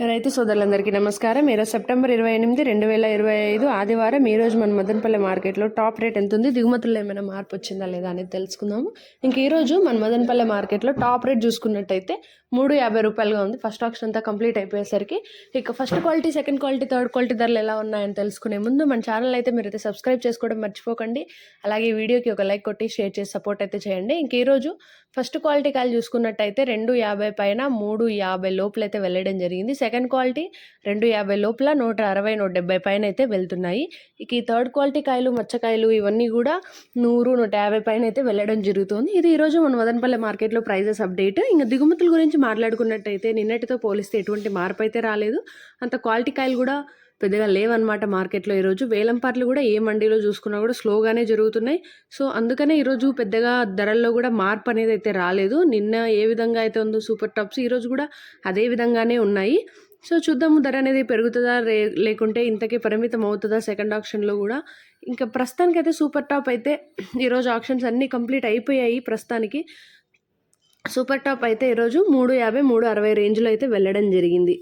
రైతు సోదరులందరికీ నమస్కారం. ఈరోజు సెప్టెంబర్ 28, 2025 ఆదివారం. ఈరోజు మన మదనపల్లి మార్కెట్లో టాప్ రేట్ ఎంత ఉంది, దిగుమతుల్లో ఏమైనా మార్పు వచ్చిందా లేదా అనేది తెలుసుకుందాము. ఇంక ఈరోజు మన మదనపల్లి మార్కెట్లో టాప్ రేట్ చూసుకున్నట్టయితే 350 రూపాయలుగా ఉంది. ఫస్ట్ ఆప్షన్ అంతా కంప్లీట్ అయిపోయేసరికి ఇక first quality, second quality, third quality ధరలు ఎలా ఉన్నాయని తెలుసుకునే ముందు మన ఛానల్ అయితే మీరైతే సబ్స్క్రైబ్ చేసుకోవడం మర్చిపోకండి. అలాగే వీడియోకి ఒక లైక్ కొట్టి షేర్ చేసి సపోర్ట్ అయితే చేయండి. ఇంక ఈరోజు ఫస్ట్ క్వాలిటీ కాయలు చూసుకున్నట్టయితే 250 పైన 350 లోపల అయితే వెళ్ళడం జరిగింది. సెకండ్ క్వాలిటీ 250 లోపల 160, 170 పైన అయితే వెళ్తున్నాయి. ఇక ఈ థర్డ్ క్వాలిటీ కాయలు, మచ్చకాయలు ఇవన్నీ కూడా 100, 150 పైన అయితే వెళ్ళడం జరుగుతుంది. ఇది ఈరోజు మన మదనపల్లి మార్కెట్లో ప్రైజెస్ అప్డేట్. ఇంకా దిగుమతుల గురించి మాట్లాడుకున్నట్టయితే నిన్నటితో పోలిస్తే ఎటువంటి మార్పు అయితే రాలేదు. అంత క్వాలిటీ కాయలు కూడా పెద్దగా లేవన్నమాట మార్కెట్లో. ఈరోజు వేలంపాట్లు కూడా ఏ మండీలో చూసుకున్నా కూడా స్లోగానే జరుగుతున్నాయి. సో అందుకనే ఈరోజు పెద్దగా ధరల్లో కూడా మార్పు అనేది అయితే రాలేదు. నిన్న ఏ విధంగా అయితే ఉందో సూపర్ టాప్స్ ఈరోజు కూడా అదే విధంగానే ఉన్నాయి. సో చూద్దాము ధర అనేది పెరుగుతుందా లేకుంటే ఇంతకీ పరిమితం అవుతుందా సెకండ్ ఆప్షన్లో కూడా. ఇంకా ప్రస్తుతానికైతే సూపర్ టాప్ అయితే ఈరోజు ఆప్షన్స్ అన్నీ కంప్లీట్ అయిపోయాయి. ప్రస్తుతానికి సూపర్ టాప్ అయితే ఈరోజు 350, 360 రేంజ్లో అయితే వెళ్ళడం జరిగింది.